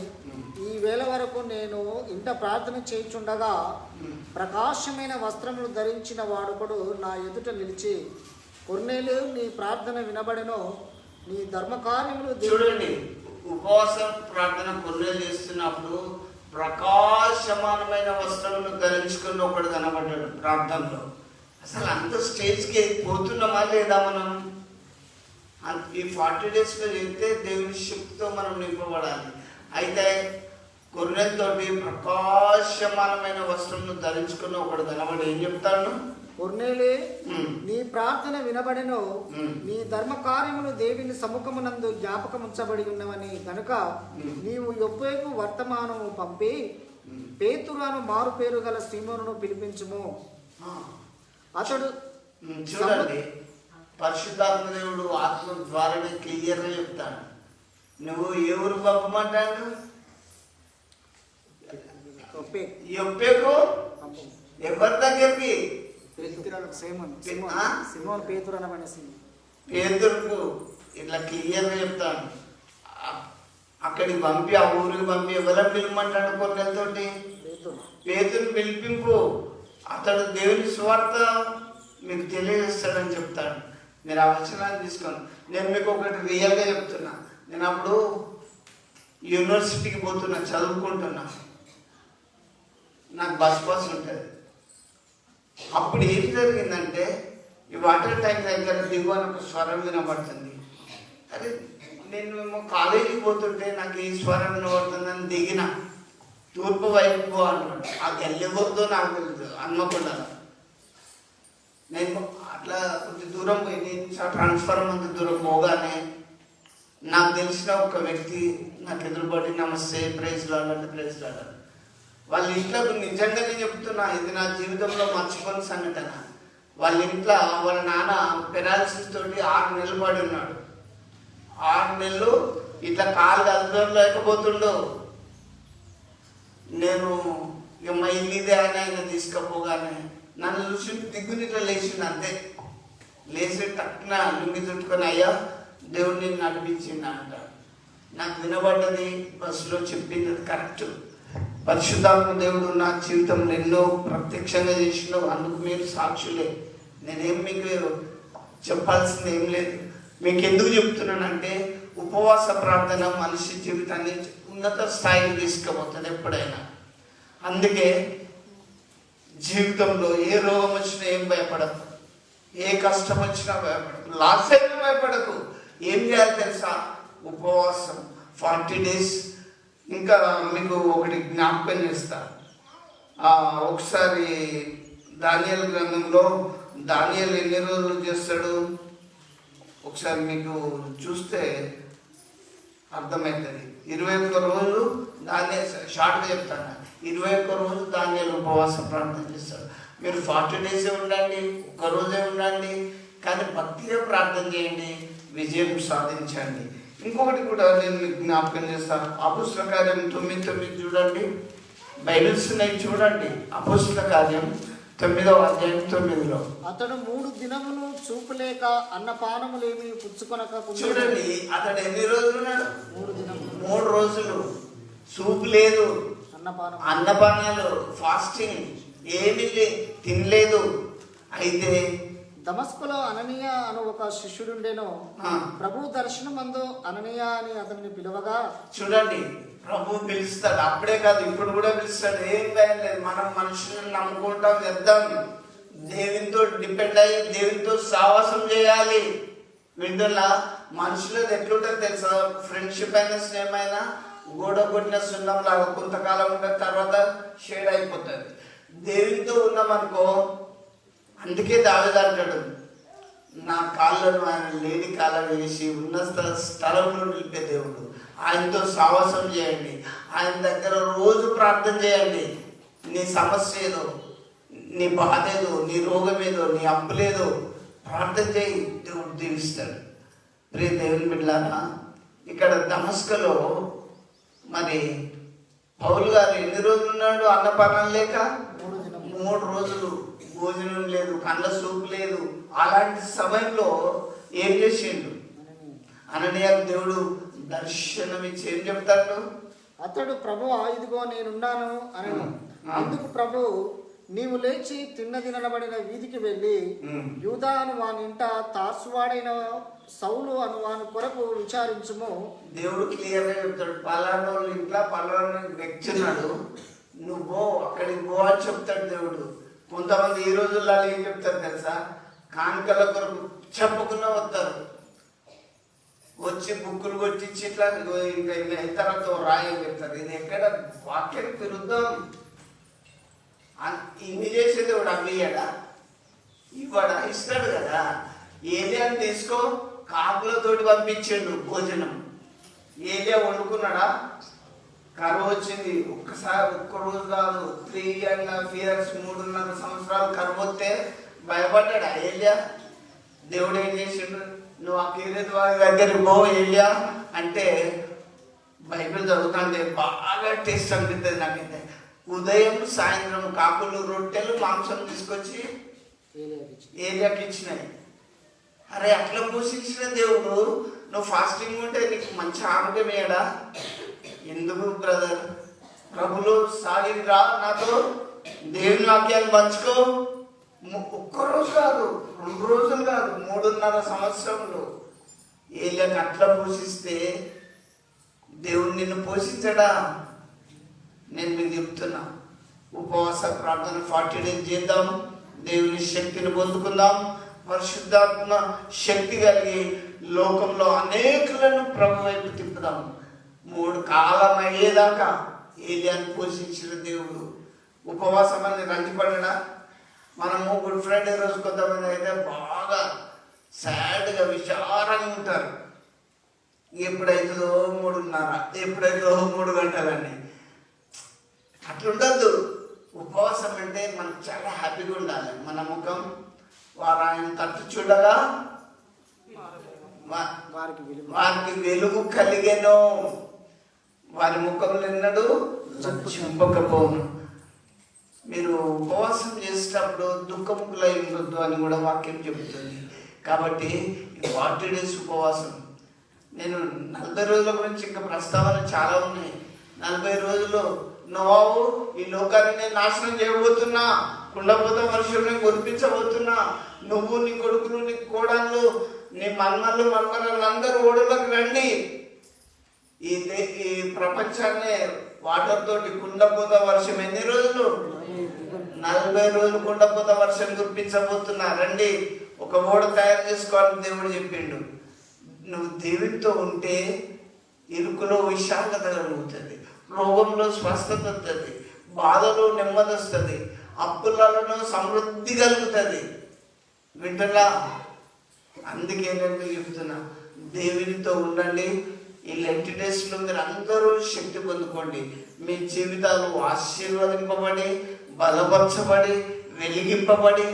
ఈ వేళ వరకు నేను ఇంట ప్రార్థన చేయుచుండగా ప్రకాశమైన వస్త్రములు ధరించిన వాడొకడు నా ఎదుట నిలిచి, కొర్నేలి, నీ ప్రార్థన వినబడెను, నీ ధర్మకార్యములు. చూడండి, ఉపవాస ప్రార్థన కొర్నేలి చేస్తున్నప్పుడు ప్రకాశమానమైన వస్త్రములు ధరించుకుని ఒకడు కనబడ్డాడు ప్రార్థనలో. అసలు అంత స్టేజ్కి పోతున్నామా లేదా మనం? ఈ 40 డేస్లో చెప్తే దేవుని శక్తితో మనం నింపబడాలి. అయితే కొర్నేలితోటి ప్రకాశమానమైన వస్త్రములు ధరించుకుని ఒకడు కనబడి ఏం చెప్తాడు? కొర్నేలి, నీ ప్రార్థన వినబడెను, నీ ధర్మ కార్యములు దేవుని సముఖమునందు జ్ఞాపకముంచబడి ఉన్నవని కనుక నీవు యొప్పేకు వర్తమానము పంపి పేతురును మారు పేరు గల సీమోనును పిలిపించుము. అతడు చూడండి, పరిశుద్ధాత్మ దేవుడు ఆత్మ ద్వారానే క్లియర్గా చెప్తాడు. నువ్వు ఏ ఊరు పంపమంటాడు? యొప్పేకు. ఎవరి దగ్గరికి? పేతురుకు. ఇట్లా క్లియర్గా చెప్తాడు. అక్కడికి పంపి, ఆ ఊరికి పంపి ఎవరైనా పిలవమంటాడు? కొన్నితోటి పేతురుని పిలిపింపు. అతడు దేవుని సువార్త మీకు తెలియజేస్తాడని చెప్తాడు. మీరు ఆ వచనాన్ని తీసుకోండి. నేను మీకు ఒకటి రియల్గా చెప్తున్నా. నేను అప్పుడు యూనివర్సిటీకి పోతున్నా, చదువుకుంటున్నా. నాకు బస్ ఉంటుంది. అప్పుడు ఏం జరిగిందంటే, ఈ వాటర్ ట్యాంక్ దగ్గర దిగువని ఒక స్వరం వినబడుతుంది. అరే, నేను కాలేజీకి పోతుంటే నాకు ఈ స్వరం వినబడుతుందని దిగిన. తూర్పు వైపు అన్నాడు. ఆ గల్లెవరితో నాకు తెలుసు, హన్మకొండ. నేను అట్లా కొంచెం దూరం పోయి, నేను ట్రాన్స్ఫార్మర్ అంత దూరం పోగానే నాకు తెలిసిన ఒక వ్యక్తి నాకు ఎదురుపడి నమస్తే, ప్రైజ్ లార్డ్ అంటే ప్రైజ్ లార్డ్. వాళ్ళ ఇంట్లో నిజంగానే చెప్తున్నా, ఇది నా జీవితంలో మర్చిపోని సంఘటన. వాళ్ళ ఇంట్లో వాళ్ళ నాన్న పెరాలసిస్ తోటి 6 నెలలు పడి ఉన్నాడు. 6 నెలలు ఇట్లా కాలు కదలలేకపోతుండో. నేను ఇక మా ఇల్లుదే ఆయన తీసుకపోగానే నన్ను చూసి దిగ్గుని ఇట్లా లేచిండు. అంతే లేచి టక్కున లుంగి చుట్టుకొని, అయ్యా దేవుడిని నడిపించింది అంట. నాకు వినబడ్డది, బస్సులో చెప్పింది కరెక్ట్. పరిశుద్ధాత్మ దేవుడు నా జీవితంలో ఎన్నో ప్రత్యక్షంగా చేసినావు, అందుకు మీరు సాక్షులే. నేనేం మీకు చెప్పాల్సింది ఏం లేదు. మీకు ఎందుకు చెప్తున్నానంటే, ఉపవాస ప్రార్థన మనిషి జీవితాన్ని ఉన్నత స్థాయికి తీసుకుపోతుంది ఎప్పుడైనా. అందుకే జీవితంలో ఏ రోగం వచ్చినా ఏం భయపడకు, ఏ కష్టం వచ్చినా భయపడకు, లాస్ అయినా భయపడకు. ఏం చేయాలి తెలుసా? ఉపవాసం 40 days. ఇంకా మీకు ఒకటి జ్ఞాపకం చేస్తా. ఒకసారి దానియేలు గ్రంథంలో దానియేలు ఎన్ని రోజులు చేస్తాడు ఒకసారి మీకు చూస్తే అర్థమవుతుంది. 21 రోజులు దానియేలు, షార్ట్గా చెప్తాను, 21 రోజులు దానియేలు ఉపవాస ప్రార్థన చేస్తాడు. మీరు 40 days ఉండండి, ఒక్క రోజే ఉండండి, కానీ భక్తిగా ప్రార్థన చేయండి, విజయం సాధించండి. ఇంకొకటి కూడా నేను మీకు జ్ఞాపకం చేస్తాను. అపోస్తల కార్యం 9:9 చూడండి. బైబిల్స్ ఉన్నాయి చూడండి. అపోస్తల కార్యం 9వ అధ్యాయం 9లో అతడు 3 దినములు చూపులేక అన్నపానములేమి పుచ్చుకొనక చూడండి. అతడు ఎన్ని రోజులు ఉన్నాడు? 3 దినములు. 3 రోజులు చూపు లేదు, అన్నపానాలు, ఫాస్టింగ్, ఏమీ తినలేదు. అయితే దమస్కులో అననీయ అను ఒక శిష్యుడుండెను. ప్రభు దర్శనమందు అననీయ అని అతనిని పిలువగా, చూడండి, ప్రభు పిలుస్తాడు. అప్పుడే కాదు, ఇప్పుడు కూడా పిలుస్తాడు. ఏం లేదు, మనం మనుషులను నమ్ముకుంటాం, చేద్దాం, దేవునితో డిపెండ్ అయ్యి దేవునితో సావాసం చేయాలి. వింటున్నా? మనుషులది ఎట్లుంటుంది తెలుసా? ఫ్రెండ్షిప్ అయినా స్నేహమైనా గోడ కొట్టిన సున్నం లాగా కొంతకాలం ఉంటుంది, తర్వాత షేడ్ అయిపోతుంది. దేవునితో ఉన్నామనుకో, అందుకే దావీదు అంటాడు, నా కాళ్ళను ఆయన లేని కాళ్ళ వేసి ఉన్న స్థలంలో నిలిపే దేవుడు. ఆయనతో సావాసం చేయండి, ఆయన దగ్గర రోజు ప్రార్థన చేయండి. నీ సమస్య ఏదో, నీ బాధ ఏదో, నీ రోగం ఏదో, నీ అప్పులేదో ప్రార్థన చేయి, దేవుడు దీవిస్తాడు. ప్రియ దేవుని బిడ్డలారా, ఇక్కడ దమస్కలో మరి పౌలు గారు ఎన్ని రోజులు ఉన్నాడు? అన్నపానం లేక 3 రోజులు, భోజనం లేదు, కళ్ళ సూపు లేదు. అలాంటి సమయంలో ఏం చేసిండు? అననీయకు దేవుడు దర్శనం ఇచ్చి ఏం చెప్తాడు? అతడు ప్రభు ఇదిగో నేనున్నాను అని. అందుకు ప్రభు, నీవు లేచి తిన్నదినబడిన వీధికి వెళ్ళి యూదా అను వాని ఇంట తార్సువాడైన సౌలు అను వాని కొరకు విచారించుము. దేవుడు క్లియర్గా చెప్తాడు, పలానా ఇంట్లో పలానా వ్యక్తి ఉన్నాడు, నువ్వు అక్కడికి పో అని చెప్తాడు దేవుడు. కొంతమంది ఈ రోజుల్లో ఏం చెప్తారు తెలుసా? కానుకల కొరకు చెప్పకుండా వస్తారు, వచ్చి బుక్కులు కొట్టించి ఇట్లా ఇంకా ఇతరులతో రాయని చెప్తారు. ఇది ఎక్కడ వాక్యానికి విరుద్ధం. ఇన్ని చేసేది వాడు అమ్మయ్యాడా? ఇవాడ ఇస్తాడు కదా. ఏలియాని తీసుకో, కాకులతోటి పంపించాడు భోజనం. ఏలియా వండుకున్నాడా? కరువు వచ్చింది. ఒక్క రోజు కాదు, 3.5 years 3.5 సంవత్సరాలు కరువు వస్తే భయపడ్డాడా ఏలియా? దేవుడు ఏం చేసిండు? నువ్వు ఆ కీరేది వారి దగ్గరికి పో ఏలియా అంటే, బైబిల్ చదువుతుంటే బాగా టేస్ట్ అనిపిస్తుంది నాకైతే. ఉదయం సాయంత్రం కాకులు, రొట్టెలు, మాంసం తీసుకొచ్చి ఏలియాకి ఇచ్చినాయి. అరే, అట్లా పోషించిన దేవుడు నువ్వు ఫాస్టింగ్ ఉంటే నీకు మంచి ఆరోగ్యం వేయడా? ఎందుకు బ్రదర్? ప్రభులు సాగిరా, నాతో దేవుని వాక్యాన్ని పంచుకో. ఒక్కరోజు కాదు, 2 రోజులు కాదు, 3.5 సంవత్సరంలో ఏలియాకి అట్లా పోషిస్తే దేవుడు నిన్ను పోషించడా? నేను మీకు చెప్తున్నా, ఉపవాస ప్రార్థన 40 days చేద్దాం, దేవుని శక్తిని పొందుకుందాం, పరిశుద్ధాత్మ శక్తి కలిగి లోకంలో అనేకులను ప్రభు వైపు తిప్పుదాం. 3 కాలం అయ్యేదాకా ఏలియాని పోషించిన దేవుడు. ఉపవాసం అని రంజిపడడా? మనము గుడ్ ఫ్రైడే రోజు కొంతమంది అయితే బాగా సాడ్గా విచారంగా ఉంటారు. ఎప్పుడైతుందో 3:30, ఎప్పుడైతుందో 3 గంటలని. అట్లుండద్దు. ఉపవాసం అంటే మనకు చాలా హ్యాపీగా ఉండాలి. మన ముఖం వారు ఆయన తట్టు చూడగా వారికి వెలుగు కలిగెను, వారి ముఖంలో ఎన్నడూ చెంపకపోను. మీరు ఉపవాసం చేసేటప్పుడు దుఃఖముఖులై ఉండొద్దు అని కూడా వాక్యం చెబుతుంది. కాబట్టి 40 days ఉపవాసం. నేను 40 రోజుల గురించి ఇంకా ప్రస్తావన చాలా ఉన్నాయి. 40 రోజులు నోవాహు ఈ లోకాన్ని నేను నాశనం చేయబోతున్నా, కుండపోత వర్షంని కురిపించబోతున్నా, నువ్వు, నీ కొడుకులు, నీ కోడళ్ళు, నీ మన్మరాలు అందరూ ఓడలకు రండి, ఈ ప్రపంచాన్ని వాటర్ తోటి కుండపోత వర్షం ఎన్ని రోజులు? 40 రోజులు కుండపోత వర్షం కురిపించబోతున్నా, రండి, ఒక ఓడ తయారు చేసుకోవాలని దేవుడు చెప్పిండు. నువ్వు దేవునితో ఉంటే ఇరుకులో విశాలత కలుగుతుంది, రోగంలో స్వస్థత వస్తుంది, బాధలో నెమ్మది వస్తుంది, అప్పులలో సమృద్ధి కలుగుతుంది. వింటలా? అందుకే నేను చెప్తున్నా, దేవునితో ఉండండి. ఈ లెంట్ డేస్లో మీరు అందరూ శక్తి పొందుకోండి. మీ జీవితాలు ఆశీర్వదింపబడి, బలపరచబడి, వెలిగింపబడి,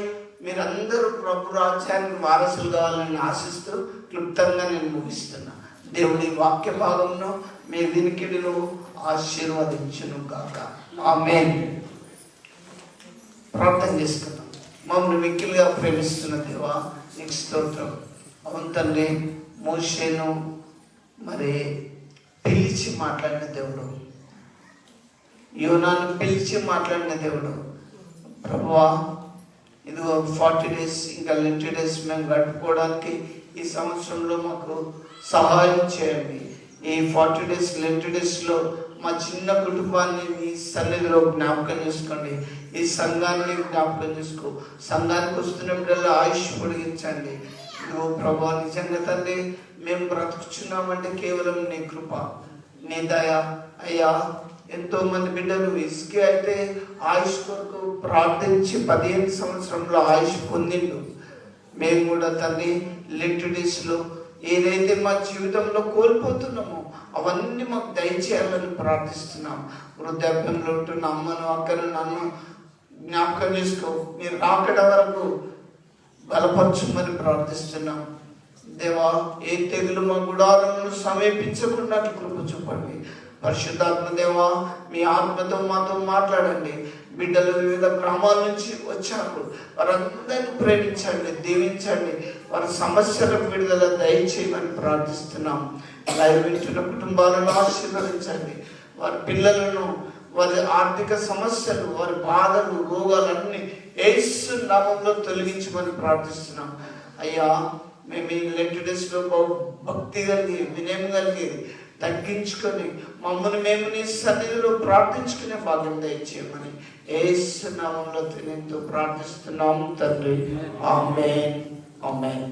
మీరందరూ ప్రభు రాజ్యానికి వారసులు కావాలని ఆశిస్తూ క్లుప్తంగా నేను ముగిస్తున్నా. దేవుడి వాక్య భాగంలో మీ వినికిడిలో ఆశీర్వదించును గాక. ఆమేన్. ప్రార్థన చేసుకుందాం. మమ్మల్ని మిక్కిలిగా ప్రేమిస్తున్న దేవా, నీకు స్తోత్రం. అవును తండ్రి, మోషేను మరి పిలిచి మాట్లాడిన దేవుడు, యోనాను పిలిచి మాట్లాడిన దేవుడు. ప్రభువా, ఇదిగో 40 days ఇంకా లెంట్ డేస్ మేము గడుపుకోవడానికి ఈ సంవత్సరంలో మాకు సహాయం చేయండి. ఈ 40 days లెంట్ డేస్లో మా చిన్న కుటుంబాన్ని మీ సన్నిధిలో జ్ఞాపకం చేసుకోండి. ఈ సంఘాన్ని జ్ఞాపకం చేసుకో. సంఘానికి వస్తున్నప్పుడల్లా ఆయుష్ పొడిగించండి. ఇదిగో ప్రభా, నిజంగా తండ్రి, మేము బ్రతుకుచున్నామంటే కేవలం నీ కృప, నీ దయ. అయ్యా, ఎంతో మంది బిడ్డలు ఇసుకే అయితే ఆయుష్ కొరకు ప్రార్థించి 15 సంవత్సరంలో ఆయుష్ పొందిండు. మేము కూడా తండ్రి లెంట్ డేస్లో ఏదైతే మా జీవితంలో కోల్పోతున్నామో అవన్నీ మాకు దయచేయాలని ప్రార్థిస్తున్నాం. వృద్ధాప్యంలో ఉంటున్న అమ్మను, అక్కను, నన్ను జ్ఞాపకం చేసుకో. మీరు రాకడ వరకు బలపరచమని ప్రార్థిస్తున్నాం. దేవా, ఏ తెగులు మా గుడారమును సమీపించకుండా కృప చూపండి. పరిశుద్ధాత్మ దేవా, మీ ఆత్మతో మాతో మాట్లాడండి. బిడ్డలు వివిధ గ్రామాల నుంచి వచ్చారు, వారందరినీ ప్రేమించండి, దీవించండి. వారి సమస్యలకు విడుదల దయచేయమని ప్రార్థిస్తున్నాం. లైవ్ వింటున్న కుటుంబాలను ఆశీర్వదించండి. వారి పిల్లలను, వారి ఆర్థిక సమస్యలు, వారి బాధలు, రోగాలన్నీ యేసు నామములో తొలగించమని ప్రార్థిస్తున్నాం. అయ్యా, మేము ఈ లెంట్ డేస్లో భక్తి కలిగి, వినయం కలిగి తగ్గించుకొని మమ్మల్ని మేము నీ సన్నిధిలో ప్రార్థించుకునే భాగ్యం దయచేయమని యేసు నామములో తినేందుకు ప్రార్థిస్తున్నాము తండ్రి. ఆమేన్. ఆమేన్.